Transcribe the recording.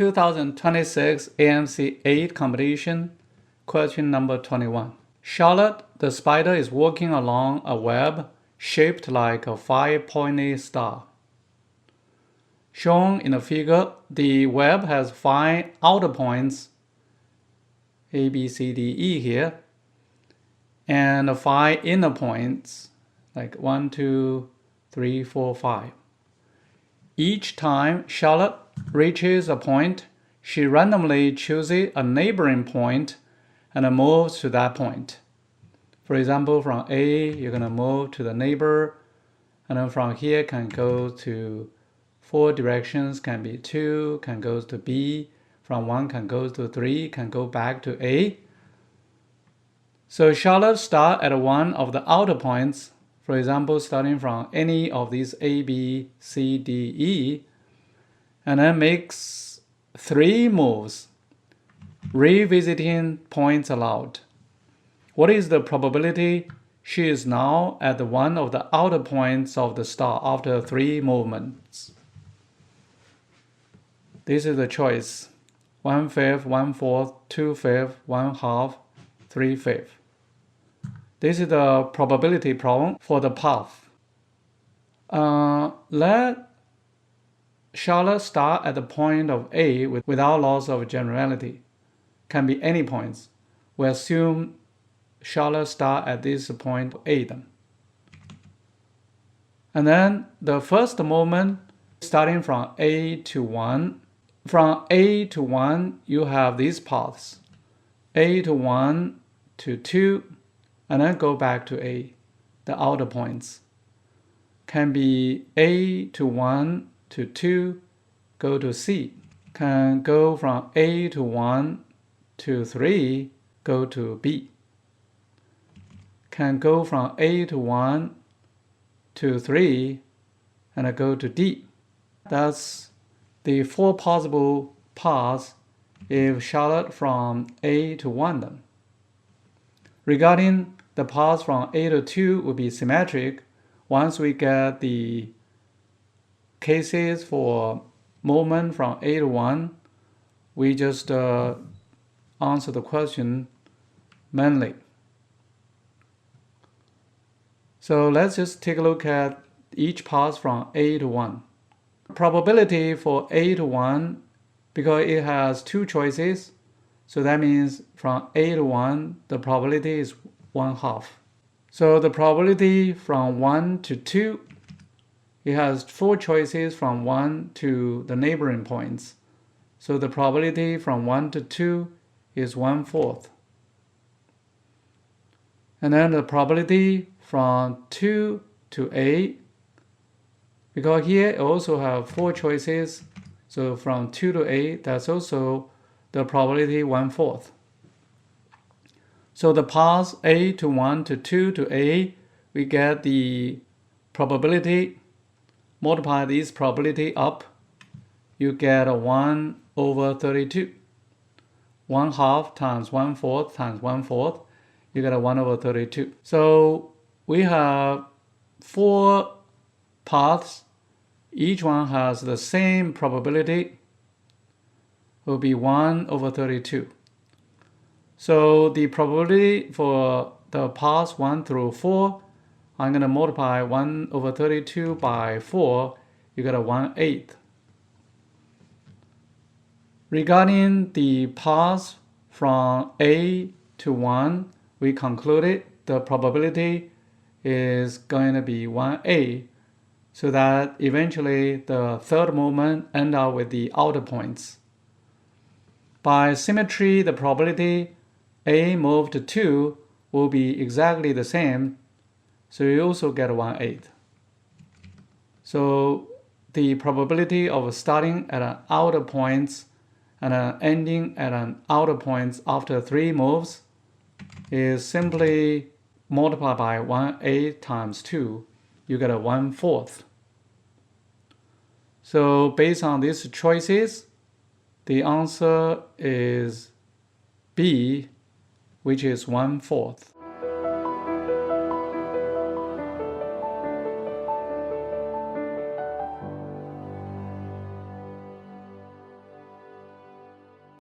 2026 AMC 8 competition, question number 21. Charlotte, the spider, is walking along a web shaped like a 5-pointed star. Shown in the figure, the web has 5 outer points, A, B, C, D, E here, and 5 inner points, like 1, 2, 3, 4, 5. Each time Charlotte reaches a point, she randomly chooses a neighboring point and moves to that point. For example, from A, you're going to move to the neighbor, and then from here can go to 4 directions, can be 2, can go to B, from 1 can go to 3, can go back to A. So Charlotte starts at one of the outer points, for example, starting from any of these A, B, C, D, E, and then makes 3 moves, revisiting points allowed. What is the probability she is now at one of the outer points of the star after 3 movements? This is the choice: 1/5, 1/4, 2/5, 1/2, 3/5. This is the probability problem for the path. Let Charlotte start at the point of A without loss of generality. Can be any points. We assume Charlotte start at this point A then. And then the first movement, starting from A to 1. From A to 1, you have these paths. A to 1 to 2, and then go back to A, the outer points. Can be A to 1 to 2, go to C. Can go from A to 1 to 3, go to B. Can go from A to 1 to 3, and go to D. That's the 4 possible paths if Charlotte from A to 1 then. Regarding the paths from A to 2 will be symmetric once we get the cases for movement from A to 1. We just answer the question manually. So let's just take a look at each path from A to 1. Probability for A to 1, because it has 2 choices, so that means from A to 1, the probability is 1/2. So the probability from 1 to 2, it has 4 choices from 1 to the neighboring points. So the probability from 1 to 2 is 1/4. And then the probability from 2 to A, because here it also have 4 choices, so from 2 to A, that's also the probability 1/4. So the paths A to 1 to 2 to A, we get the probability, multiply this probability up, you get a 1/32. 1/2 times 1/4 times 1/4, you get a 1/32. So we have 4 paths. Each one has the same probability, will be 1/32. So the probability for the paths 1 through 4, I'm going to multiply 1/32 by 4, you get a 1/8. Regarding the paths from A to 1, we concluded the probability is going to be 1/8, so that eventually the third movement ends up with the outer points. By symmetry, the probability A moved to 2 will be exactly the same, so you also get 1/8. So the probability of starting at an outer points and ending at an outer points after 3 moves is simply multiplied by 1/8 times 2, you get a 1/4. So based on these choices, the answer is B, which is 1/4.